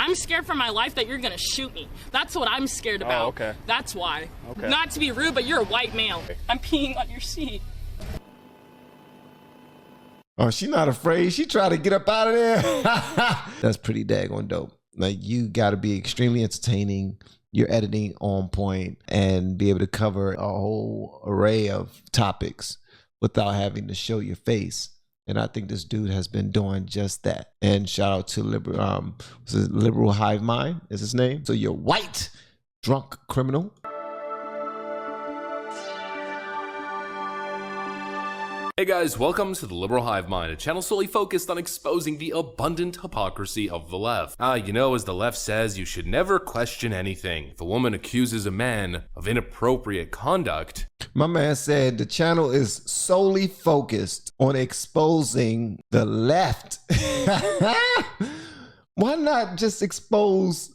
I'm scared for my life that you're gonna shoot me. That's what I'm scared about. Oh, okay. That's why. Okay. Not to be rude, but you're a white male. I'm peeing on your seat. Oh, she not afraid. She tried to get up out of there. That's pretty daggone dope. Like, you got to be extremely entertaining. Your editing on point and be able to cover a whole array of topics without having to show your face. And I think this dude has been doing just that. And shout out to Liberal Hivemind is his name. So you're white, drunk criminal. Hey guys, welcome to the Liberal Hivemind, a channel solely focused on exposing the abundant hypocrisy of the left. You know, as the left says, you should never question anything. If a woman accuses a man of inappropriate conduct... My man said the channel is solely focused on exposing the left. Why not just expose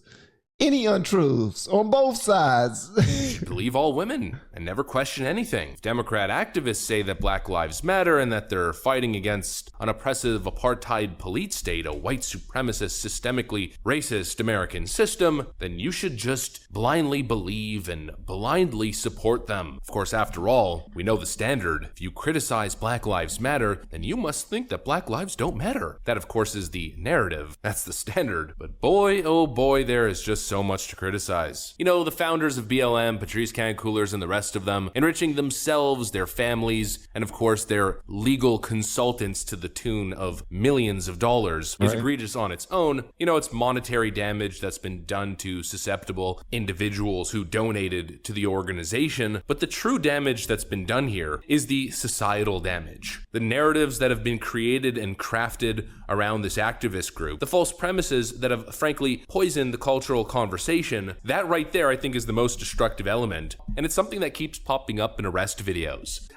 any untruths on both sides? You should believe all women and never question anything. If Democrat activists say that Black Lives Matter and that they're fighting against an oppressive apartheid police state, a white supremacist, systemically racist American system, then you should just blindly believe and blindly support them. Of course, after all, we know the standard. If you criticize Black Lives Matter, then you must think that Black lives don't matter. That, of course, is the narrative. That's the standard. But boy, oh boy, there is just so much to criticize. You know, the founders of BLM, Patrice Cancoolers, and the rest of them, enriching themselves, their families, and of course their legal consultants to the tune of millions of dollars is egregious on its own. You know, it's monetary damage that's been done to susceptible individuals who donated to the organization, but the true damage that's been done here is the societal damage. The narratives that have been created and crafted around this activist group, the false premises that have frankly poisoned the cultural conversation, that right there I think is the most destructive element, and it's something that keeps popping up in arrest videos.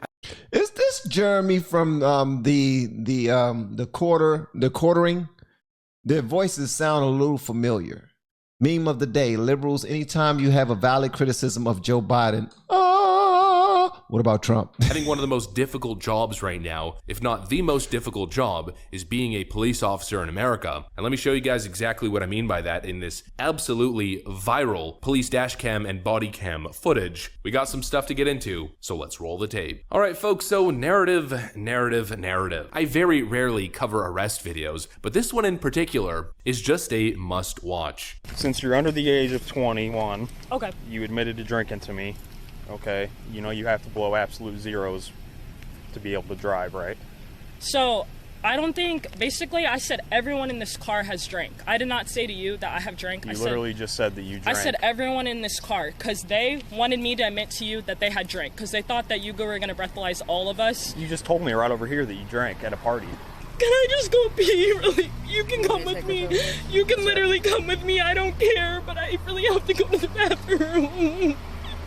Is this Jeremy from the quartering? Their voices sound a little familiar. Meme of the day: liberals, anytime you have a valid criticism of Joe Biden, what about Trump? Having one of the most difficult jobs right now, if not the most difficult job, is being a police officer in America. And let me show you guys exactly what I mean by that in this absolutely viral police dash cam and body cam footage. We got some stuff to get into, so let's roll the tape. All right, folks, so narrative. I very rarely cover arrest videos, but this one in particular is just a must watch. Since you're under the age of 21, Okay. you admitted to drinking to me. Okay, you know you have to blow absolute zeros to be able to drive, right? So, I don't think, basically I said everyone in this car has drank. I did not say to you that I have drank. You literally just said that you drank. I said everyone in this car, because they wanted me to admit to you that they had drank, because they thought that you were going to breathalyze all of us. You just told me right over here that you drank at a party. Can I just go pee? Really? You can come with me. You can literally come with me. I don't care, but I really have to go to the bathroom.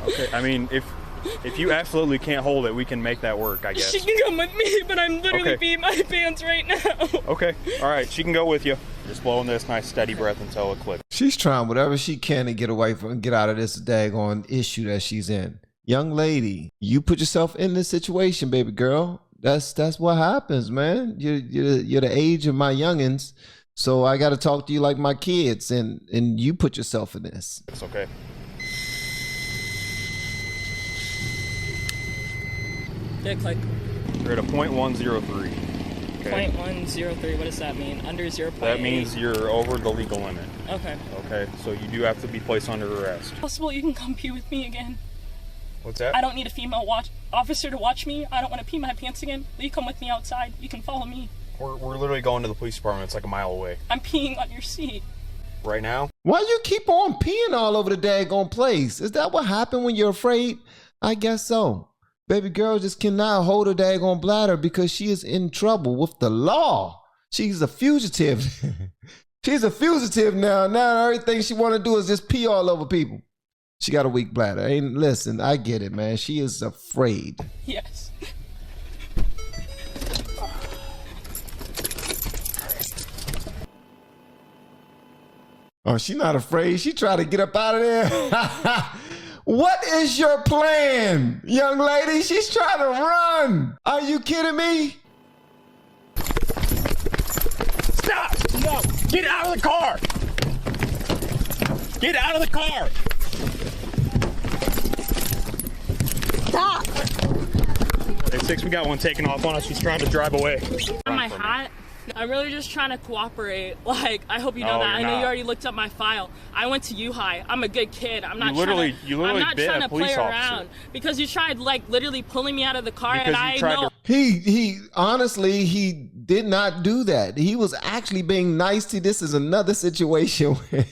Okay, I mean, if you absolutely can't hold it, we can make that work, I guess. She can come with me, but I'm literally peeing my pants right now. Okay, all right, she can go with you. Just blowing this nice steady breath until it clicks. She's trying whatever she can to get away from, get out of this daggone issue that she's in. Young lady, you put yourself in this situation, baby girl. That's what happens, man. You're the age of my youngins, so I got to talk to you like my kids, and you put yourself in this. It's okay. Did it click? You're at a 0.103. Okay. 0.103, what does that mean? Under 0.8? That means you're over the legal limit. Okay. Okay, so you do have to be placed under arrest. Possible you can come pee with me again? What's that? I don't need a female officer to watch me. I don't want to pee my pants again. Will you come with me outside? You can follow me. We're literally going to the police department. It's like a mile away. I'm peeing on your seat. Right now? Why you keep on peeing all over the daggone place? Is that what happened when you're afraid? I guess so. Baby girl just cannot hold her daggone bladder because she is in trouble with the law. She's a fugitive. She's a fugitive now. Now everything she want to do is just pee all over people. She got a weak bladder. Hey, listen, I get it, man. She is afraid. Yes. Oh, she not afraid. She tried to get up out of there. What is your plan, young lady? She's trying to run. Are you kidding me? Stop! No! Get out of the car! Get out of the car! Stop! Hey, 6, we got one taking off on us. He's trying to drive away. My hat. I'm really just trying to cooperate. Like, I hope you know that. I know you already looked up my file. I went to U-High. I'm a good kid. I'm not trying to play around because you tried like literally pulling me out of the car, because and I know he honestly he did not do that. He was actually being nice to you. This is another situation where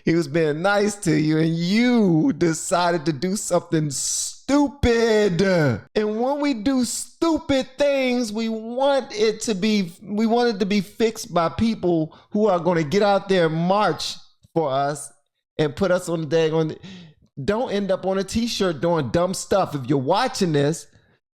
he was being nice to you, and you decided to do something stupid. And when we do stupid things, we want it to be fixed by people who are going to get out there and march for us and put us on the daggone. Don't end up on a t-shirt doing dumb stuff. If you're watching this,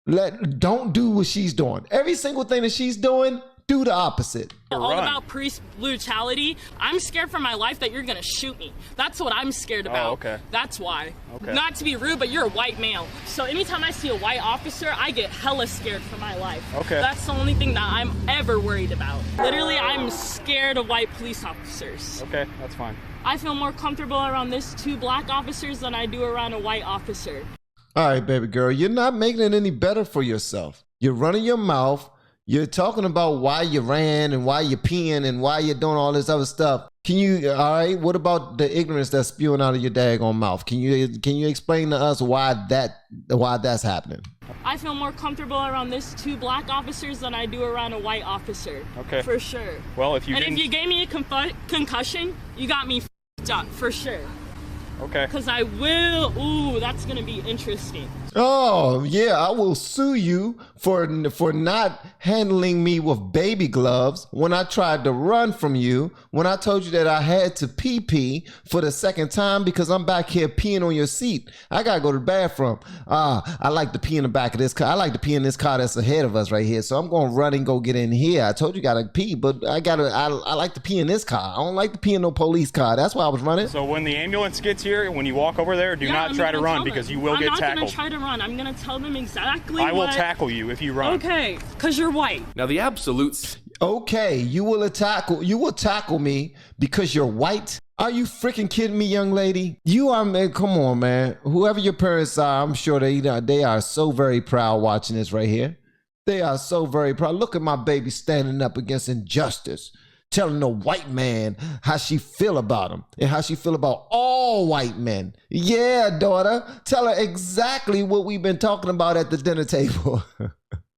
don't do what she's doing. Every single thing that she's doing, do the opposite. All about police brutality. I'm scared for my life that you're gonna shoot me. That's what I'm scared about. Oh, okay. That's why. Okay. Not to be rude, but you're a white male. So anytime I see a white officer, I get hella scared for my life. Okay. That's the only thing that I'm ever worried about. Literally, I'm scared of white police officers. Okay, that's fine. I feel more comfortable around this 2 black officers than I do around a white officer. All right, baby girl, you're not making it any better for yourself. You're running your mouth. You're talking about why you ran and why you're peeing and why you're doing all this other stuff. Can you, all right, what about the ignorance that's spewing out of your daggone mouth? Can you explain to us why that's happening? I feel more comfortable around this 2 black officers than I do around a white officer. Okay. For sure. Well, if you gave me a concussion, you got me f***ed up, for sure. Okay. Because I will, ooh, that's going to be interesting. Oh, yeah, I will sue you for not handling me with baby gloves when I tried to run from you, when I told you that I had to pee for the second time because I'm back here peeing on your seat. I got to go to the bathroom. I like to pee in the back of this car. I like to pee in this car that's ahead of us right here. So I'm going to run and go get in here. I told you got to pee, but I like to pee in this car. I don't like to pee in no police car. That's why I was running. So when the ambulance gets here, when you walk over there, do not try to run because you will get tackled. I'm not going to try to run. I'm going to tell them exactly I will tackle you if you run. Okay, because you're white. Now the absolutes. Okay, you will tackle me because you're white? Are you freaking kidding me, young lady? You are, man, come on, man. Whoever your parents are, I'm sure they are so very proud watching this right here. They are so very proud. Look at my baby standing up against injustice, telling the white man how she feel about him and how she feel about all white men. Yeah, daughter, tell her exactly what we've been talking about at the dinner table.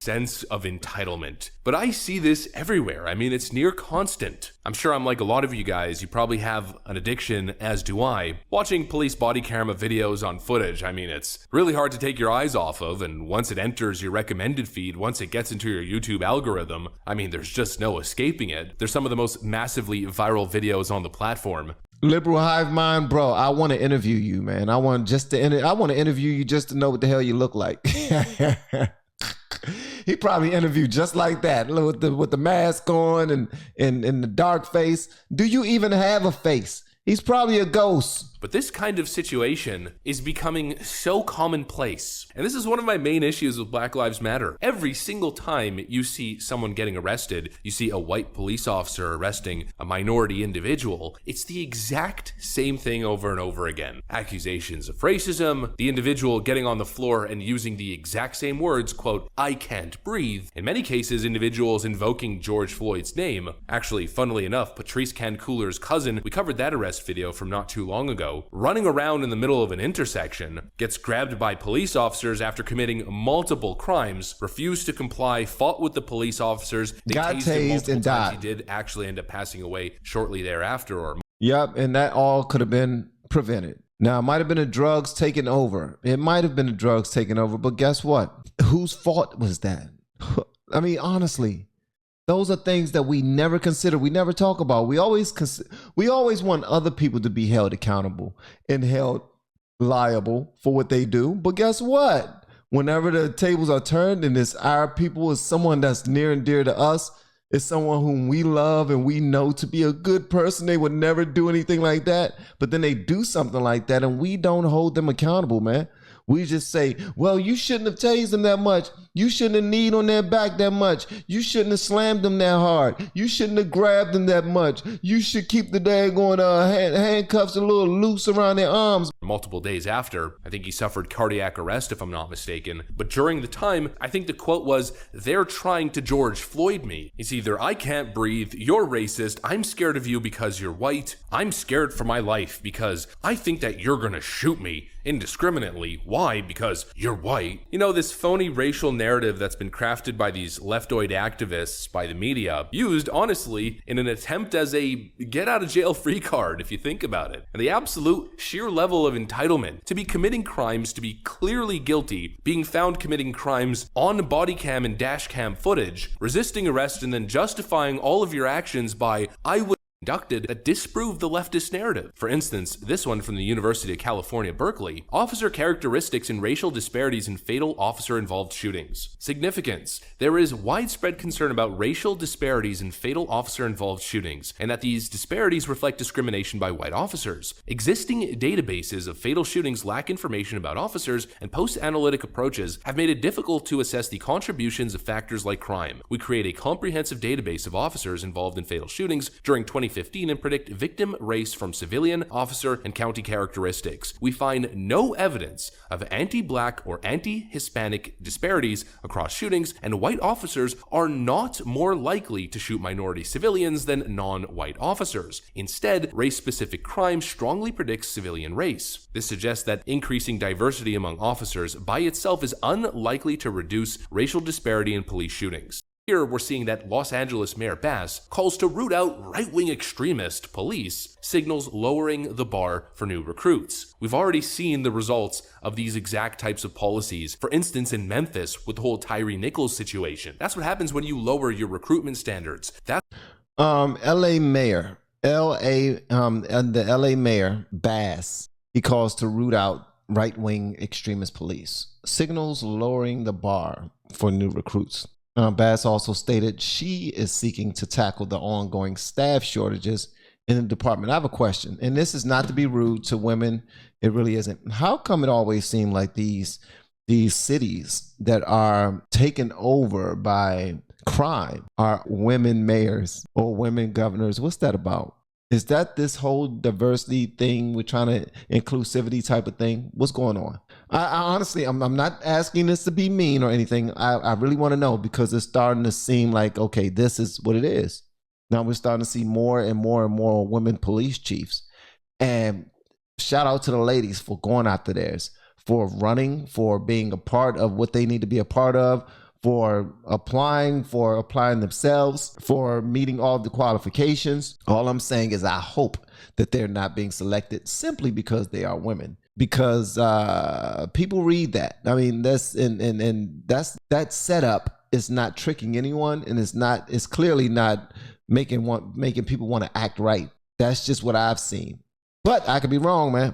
Sense of entitlement. But I see this everywhere. I mean, it's near constant. I'm sure I'm like a lot of you guys, you probably have an addiction, as do I, watching police body camera videos on footage. I mean, it's really hard to take your eyes off of, and once it enters your recommended feed, once it gets into your YouTube algorithm, I mean, there's just no escaping it. They're some of the most massively viral videos on the platform. Liberal Hivemind, bro, I want to interview you, man. I want to interview you just to know what the hell you look like. He probably interviewed just like that, with the mask on and in the dark face. Do you even have a face? He's probably a ghost. But this kind of situation is becoming so commonplace. And this is one of my main issues with Black Lives Matter. Every single time you see someone getting arrested, you see a white police officer arresting a minority individual, it's the exact same thing over and over again. Accusations of racism, the individual getting on the floor and using the exact same words, quote, "I can't breathe." In many cases, individuals invoking George Floyd's name. Actually, funnily enough, Patrice Cancouler's cousin, we covered that arrest video from not too long ago, running around in the middle of an intersection, gets grabbed by police officers after committing multiple crimes, refused to comply, fought with the police officers, they got tased and died. He did actually end up passing away shortly thereafter. Yep, and that all could have been prevented. Now, it might have been the drugs taking over. It might have been the drugs taking over, but guess what? Whose fault was that? I mean, honestly. Those are things that we never consider. We never talk about. We always want other people to be held accountable and held liable for what they do. But guess what? Whenever the tables are turned and it's our people, it's someone that's near and dear to us, it's someone whom we love and we know to be a good person. They would never do anything like that. But then they do something like that and we don't hold them accountable, man. We just say, well, you shouldn't have tased them that much. You shouldn't have kneed on their back that much. You shouldn't have slammed them that hard. You shouldn't have grabbed them that much. You should keep the daggone handcuffs a little loose around their arms. Multiple days after, I think he suffered cardiac arrest if I'm not mistaken. But during the time, I think the quote was, "They're trying to George Floyd me." It's either I can't breathe, you're racist, I'm scared of you because you're white, I'm scared for my life because I think that you're gonna shoot me indiscriminately. Why? Because you're white. You know, this phony racial narrative that's been crafted by these leftoid activists by the media, used honestly in an attempt as a get out of jail free card if you think about it. And the absolute sheer level of entitlement to be committing crimes, to be clearly guilty, being found committing crimes on body cam and dash cam footage, resisting arrest, and then justifying all of your actions by "I would" conducted that disprove the leftist narrative. For instance, this one from the University of California, Berkeley: officer characteristics and racial disparities in fatal officer-involved shootings. Significance: there is widespread concern about racial disparities in fatal officer-involved shootings, and that these disparities reflect discrimination by white officers. Existing databases of fatal shootings lack information about officers, and post-analytic approaches have made it difficult to assess the contributions of factors like crime. We create a comprehensive database of officers involved in fatal shootings during 2015 and predict victim race from civilian, officer, and county characteristics. We find no evidence of anti-black or anti-Hispanic disparities across shootings, and white officers are not more likely to shoot minority civilians than non-white officers. Instead, race-specific crime strongly predicts civilian race. This suggests that increasing diversity among officers by itself is unlikely to reduce racial disparity in police shootings. Here, we're seeing that Los Angeles Mayor Bass calls to root out right-wing extremist police, signals lowering the bar for new recruits. We've already seen the results of these exact types of policies. For instance, in Memphis, with the whole Tyree Nichols situation. That's what happens when you lower your recruitment standards. LA Mayor, the LA Mayor Bass, he calls to root out right-wing extremist police, signals lowering the bar for new recruits. Bass also stated she is seeking to tackle the ongoing staff shortages in the department. I have a question, and this is not to be rude to women. It really isn't. How come it always seems like these cities that are taken over by crime are women mayors or women governors? What's that about? Is that this whole diversity thing? We're trying to inclusivity type of thing? What's going on? I honestly, I'm not asking this to be mean or anything. I really want to know, because it's starting to seem like, okay, this is what it is. Now we're starting to see more and more and more women police chiefs. And shout out to the ladies for going after theirs, for running, for being a part of what they need to be a part of, for applying themselves, for meeting all the qualifications. All I'm saying is I hope that they're not being selected simply because they are women. Because people read that. I mean, that's and that's that setup is not tricking anyone, and it's clearly not making people want to act right. That's just what I've seen. But I could be wrong, man.